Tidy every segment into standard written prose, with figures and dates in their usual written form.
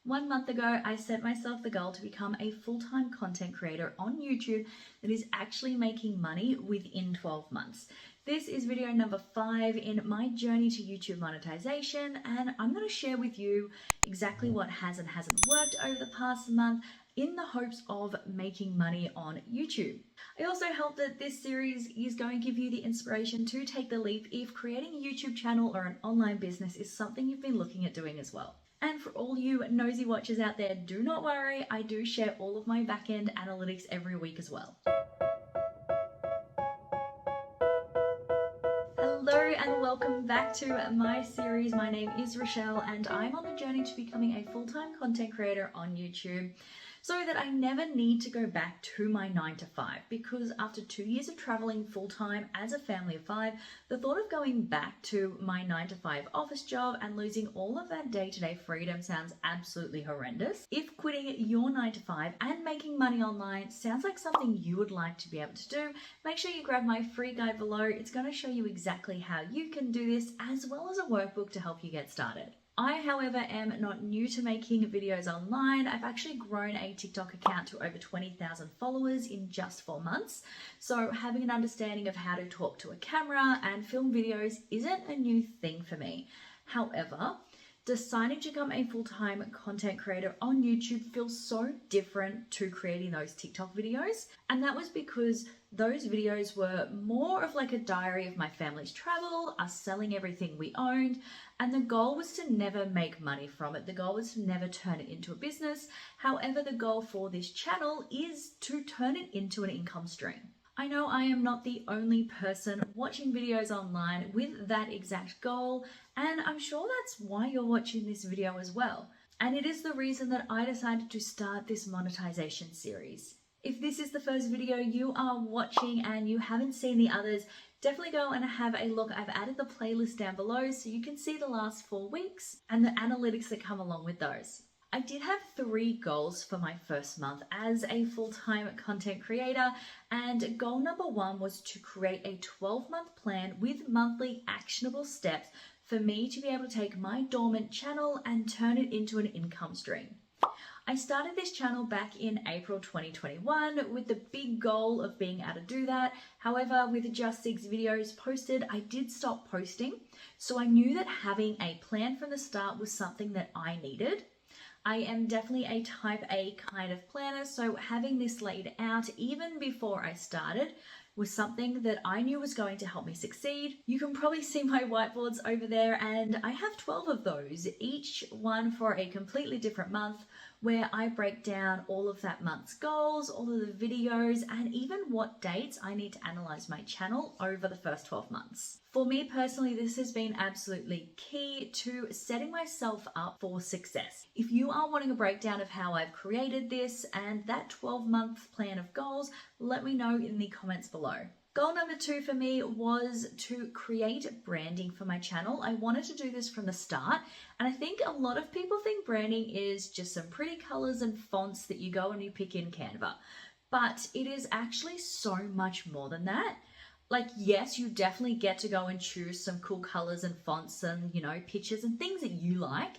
1 month ago, I set myself the goal to become a full-time content creator on YouTube that is actually making money within 12 months. This is video number 5 in my journey to YouTube monetization, and I'm going to share with you exactly what has and hasn't worked over the past month in the hopes of making money on YouTube. I also hope that this series is going to give you the inspiration to take the leap if creating a YouTube channel or an online business is something you've been looking at doing as well. And for all you nosy watchers out there, do not worry, I do share all of my back-end analytics every week as well. Hello and welcome back to my series. My name is Rochelle and I'm on the journey to becoming a full-time content creator on YouTube so that I never need to go back to my 9 to 5, because after 2 years of traveling full-time as a family of 5, the thought of going back to my 9 to 5 office job and losing all of that day-to-day freedom sounds absolutely horrendous. If quitting your 9 to 5 and making money online sounds like something you would like to be able to do, make sure you grab my free guide below. It's going to show you exactly how you can do this, as well as a workbook to help you get started. I, however, am not new to making videos online. I've actually grown a TikTok account to over 20,000 followers in just 4 months. So having an understanding of how to talk to a camera and film videos isn't a new thing for me. However, deciding to become a full-time content creator on YouTube feels so different to creating those TikTok videos. And that was because those videos were more of like a diary of my family's travel, us selling everything we owned, and the goal was to never make money from it. The goal was to never turn it into a business. However, the goal for this channel is to turn it into an income stream. I know I am not the only person watching videos online with that exact goal, and I'm sure that's why you're watching this video as well. And it is the reason that I decided to start this monetization series. If this is the first video you are watching and you haven't seen the others, definitely go and have a look. I've added the playlist down below so you can see the last 4 weeks and the analytics that come along with those. I did have 3 goals for my first month as a full-time content creator, and goal number 1 was to create a 12-month plan with monthly actionable steps for me to be able to take my dormant channel and turn it into an income stream. I started this channel back in April 2021 with the big goal of being able to do that. However, with just 6 videos posted, I did stop posting. So I knew that having a plan from the start was something that I needed. I am definitely a type A kind of planner, so having this laid out even before I started was something that I knew was going to help me succeed. You can probably see my whiteboards over there, and I have 12 of those, each one for a completely different month, where I break down all of that month's goals, all of the videos, and even what dates I need to analyze my channel over the first 12 months. For me personally, this has been absolutely key to setting myself up for success. If you are wanting a breakdown of how I've created this and that 12-month plan of goals, let me know in the comments below. Goal number 2 for me was to create branding for my channel. I wanted to do this from the start, and I think a lot of people think branding is just some pretty colors and fonts that you go and you pick in Canva, but it is actually so much more than that. Like, yes, you definitely get to go and choose some cool colors and fonts and, pictures and things that you like,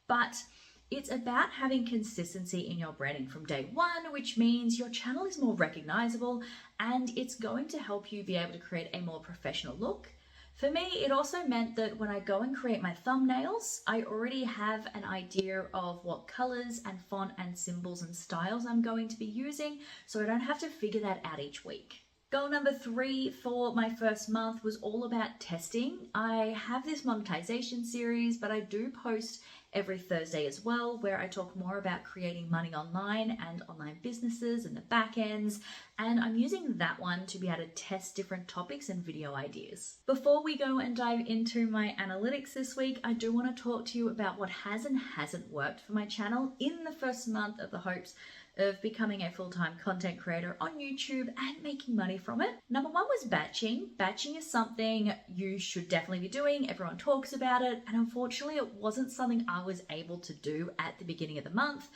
but it's about having consistency in your branding from day 1, which means your channel is more recognizable and it's going to help you be able to create a more professional look. For me, it also meant that when I go and create my thumbnails, I already have an idea of what colors and font and symbols and styles I'm going to be using, so I don't have to figure that out each week. Goal number 3 for my first month was all about testing. I have this monetization series, but I do post every Thursday as well, where I talk more about creating money online and online businesses and the back ends. And I'm using that one to be able to test different topics and video ideas. Before we go and dive into my analytics this week, I do want to talk to you about what has and hasn't worked for my channel in the first month of the hopes of becoming a full-time content creator on YouTube and making money from it. Number 1 was batching. Batching is something you should definitely be doing. Everyone talks about it, and unfortunately it wasn't something I was able to do at the beginning of the month.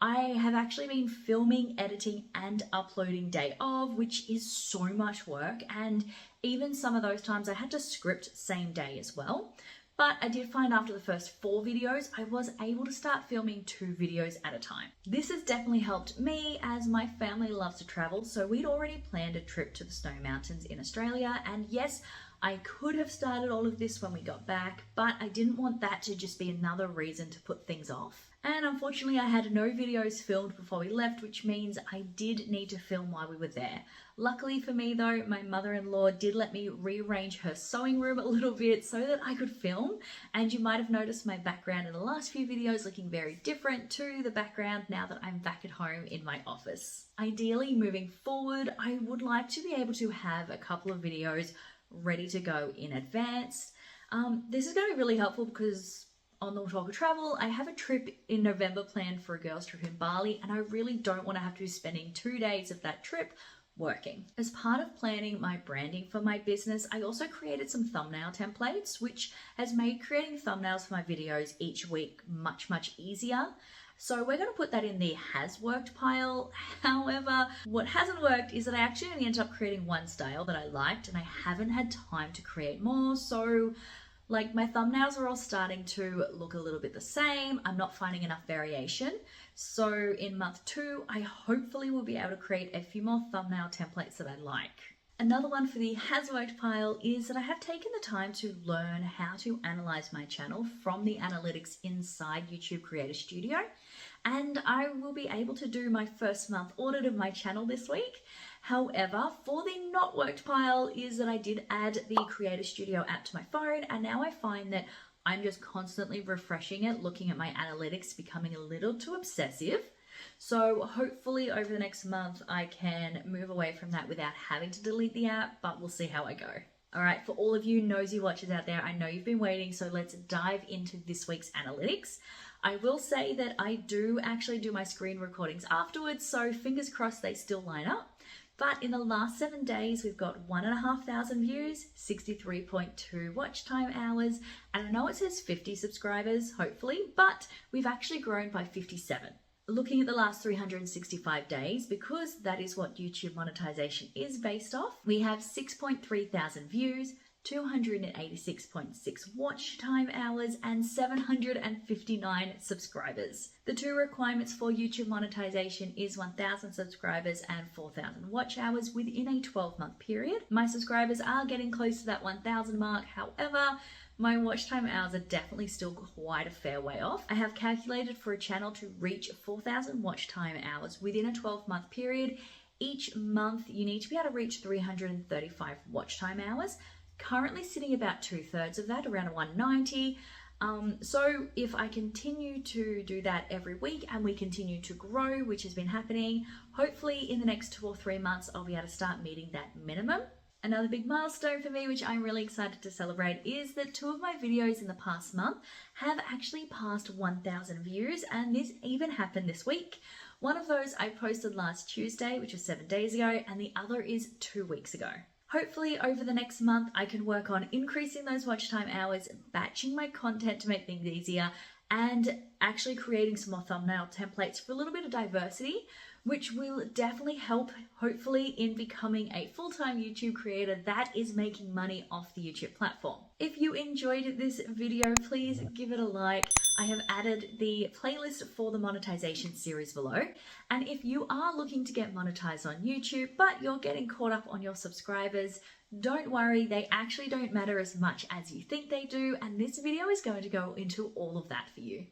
I have actually been filming, editing, and uploading day of, which is so much work, and even some of those times I had to script same day as well. But I did find after the first 4 videos, I was able to start filming 2 videos at a time. This has definitely helped me as my family loves to travel, so we'd already planned a trip to the Snow Mountains in Australia, and yes, I could have started all of this when we got back, but I didn't want that to just be another reason to put things off. And unfortunately, I had no videos filmed before we left, which means I did need to film while we were there. Luckily for me though, my mother-in-law did let me rearrange her sewing room a little bit so that I could film, and you might have noticed my background in the last few videos looking very different to the background now that I'm back at home in my office. Ideally, moving forward, I would like to be able to have a couple of videos ready to go in advance. This is going to be really helpful because on the talk of travel, I have a trip in November planned for a girls' trip in Bali, and I really don't want to have to be spending 2 days of that trip working. As part of planning my branding for my business, I also created some thumbnail templates, which has made creating thumbnails for my videos each week much easier. So we're going to put that in the has worked pile. However, what hasn't worked is that I actually only ended up creating one style that I liked, and I haven't had time to create more. So like my thumbnails are all starting to look a little bit the same. I'm not finding enough variation. So in month 2, I hopefully will be able to create a few more thumbnail templates that I like. Another one for the has worked pile is that I have taken the time to learn how to analyze my channel from the analytics inside YouTube Creator Studio. And I will be able to do my first month audit of my channel this week. However, for the not worked pile is that I did add the Creator Studio app to my phone, and now I find that I'm just constantly refreshing it, looking at my analytics, becoming a little too obsessive. So hopefully over the next month I can move away from that without having to delete the app, but we'll see how I go. All right, for all of you nosy watchers out there, I know you've been waiting, so let's dive into this week's analytics. I will say that I do actually do my screen recordings afterwards, so fingers crossed they still line up. But in the last 7 days, we've got 1,500 views, 63.2 watch time hours, and I know it says 50 subscribers, hopefully, but we've actually grown by 57. Looking at the last 365 days, because that is what YouTube monetization is based off, we have 6.3 thousand views, 286.6 watch time hours, and 759 subscribers. The 2 requirements for YouTube monetization is 1,000 subscribers and 4,000 watch hours within a 12-month period. My subscribers are getting close to that 1,000 mark. However, my watch time hours are definitely still quite a fair way off. I have calculated for a channel to reach 4,000 watch time hours within a 12-month period. Each month, you need to be able to reach 335 watch time hours. Currently sitting about 2/3 of that, around 190. So if I continue to do that every week and we continue to grow, which has been happening, hopefully in the next 2 or 3 months, I'll be able to start meeting that minimum. Another big milestone for me, which I'm really excited to celebrate, is that 2 of my videos in the past month have actually passed 1,000 views, and this even happened this week. One of those I posted last Tuesday, which was 7 days ago, and the other is 2 weeks ago. Hopefully over the next month, I can work on increasing those watch time hours, batching my content to make things easier, and actually creating some more thumbnail templates for a little bit of diversity, which will definitely help, hopefully, in becoming a full-time YouTube creator that is making money off the YouTube platform. If you enjoyed this video, please give it a like. I have added the playlist for the monetization series below. And if you are looking to get monetized on YouTube, but you're getting caught up on your subscribers, don't worry, they actually don't matter as much as you think they do. And this video is going to go into all of that for you.